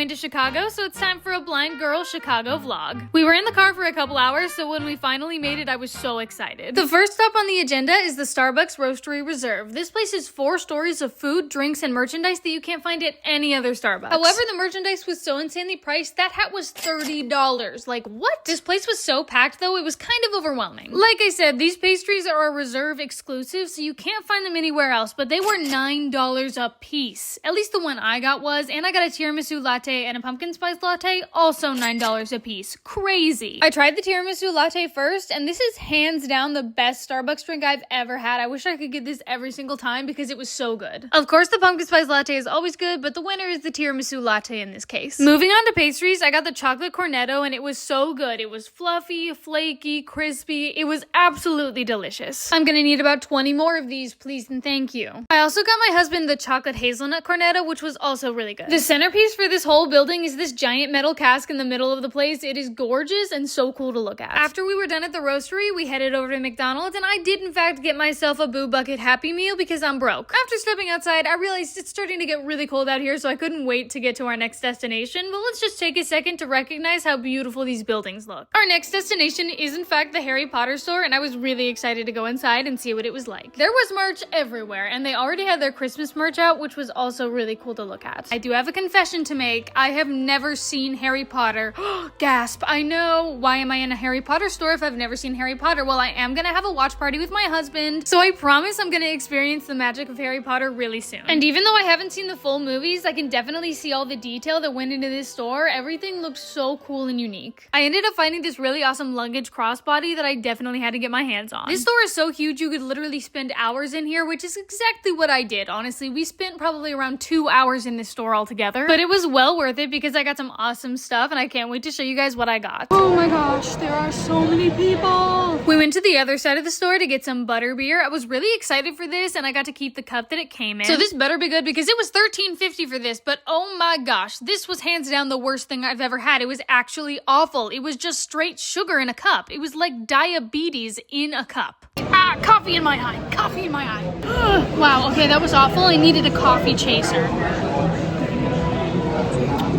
going to Chicago, so it's time for a blind girl Chicago vlog. We were in the car for a couple hours, so when we finally made it, I was so excited. The first stop on the agenda is the Starbucks Roastery Reserve. This place is 4 stories of food, drinks, and merchandise that you can't find at any other Starbucks. However, the merchandise was so insanely priced, that hat was $30. Like, what? This place was so packed, though, it was kind of overwhelming. Like I said, these pastries are a Reserve exclusive, so you can't find them anywhere else, but they were $9 a piece. At least the one I got was, and I got a tiramisu latte and a pumpkin spice latte, also $9 a piece. Crazy. I tried the tiramisu latte first, and this is hands down the best Starbucks drink I've ever had. I wish I could get this every single time because it was so good. Of course, the pumpkin spice latte is always good, but the winner is the tiramisu latte in this case. Moving on to pastries, I got the chocolate cornetto, and it was so good. It was fluffy, flaky, crispy. It was absolutely delicious. I'm gonna need about 20 more of these, please and thank you. I also got my husband the chocolate hazelnut cornetto, which was also really good. The centerpiece for this whole building is this giant metal cask in the middle of the place. It is gorgeous and so cool to look at. After we were done at the roastery, we headed over to McDonald's, and I did in fact get myself a Boo Bucket Happy Meal because I'm broke. After stepping outside, I realized it's starting to get really cold out here, so I couldn't wait to get to our next destination, but let's just take a second to recognize how beautiful these buildings look. Our next destination is in fact the Harry Potter store, and I was really excited to go inside and see what it was like. There was merch everywhere, and they already had their Christmas merch out, which was also really cool to look at. I do have a confession to make. I have never seen Harry Potter. Gasp. I know. Why am I in a Harry Potter store if I've never seen Harry Potter? Well, I am gonna have a watch party with my husband, so I promise I'm gonna experience the magic of Harry Potter really soon. And even though I haven't seen the full movies, I can definitely see all the detail that went into this store. Everything looks so cool and unique. I ended up finding this really awesome luggage crossbody that I definitely had to get my hands on. This store is so huge you could literally spend hours in here, which is exactly what I did. Honestly, we spent probably around 2 hours in this store altogether, but it was well worth it because I got some awesome stuff, and I can't wait to show you guys what I got. Oh my gosh, there are so many people. We went to the other side of the store to get some butterbeer. I was really excited for this, and I got to keep the cup that it came in. So this better be good because it was $13.50 for this, but oh my gosh, this was hands down the worst thing I've ever had. It was actually awful. It was just straight sugar in a cup. It was like diabetes in a cup. Ah, coffee in my eye. Coffee in my eye. Wow, okay, that was awful. I needed a coffee chaser.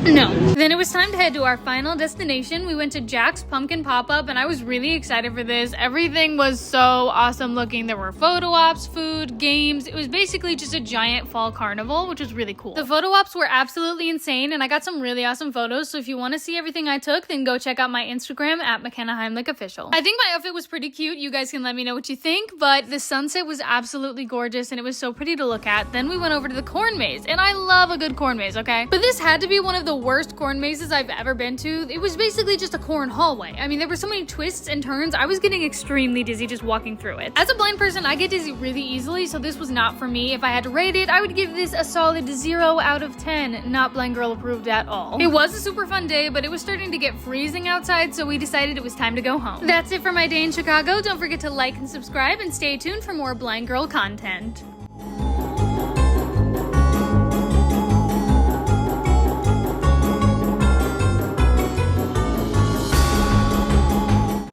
No. Then it was time to head to our final destination. We went to Jack's Pumpkin Pop-Up, and I was really excited for this. Everything was so awesome looking. There were photo ops, food, games. It was basically just a giant fall carnival, which was really cool. The photo ops were absolutely insane, and I got some really awesome photos, so if you want to see everything I took, then go check out my Instagram at McKennaHeimlichOfficial. I think my outfit was pretty cute. You guys can let me know what you think, but the sunset was absolutely gorgeous, and it was so pretty to look at. Then we went over to the corn maze, and I love a good corn maze, okay? But this had to be one of the worst corn mazes I've ever been to. It was basically just a corn hallway. I mean, there were so many twists and turns. I was getting extremely dizzy just walking through it. As a blind person, I get dizzy really easily, so this was not for me. If I had to rate it, I would give this a solid 0 out of 10. Not blind girl approved at all. It was a super fun day, but it was starting to get freezing outside, so we decided it was time to go home. That's it for my day in Chicago. Don't forget to like and subscribe, and stay tuned for more blind girl content.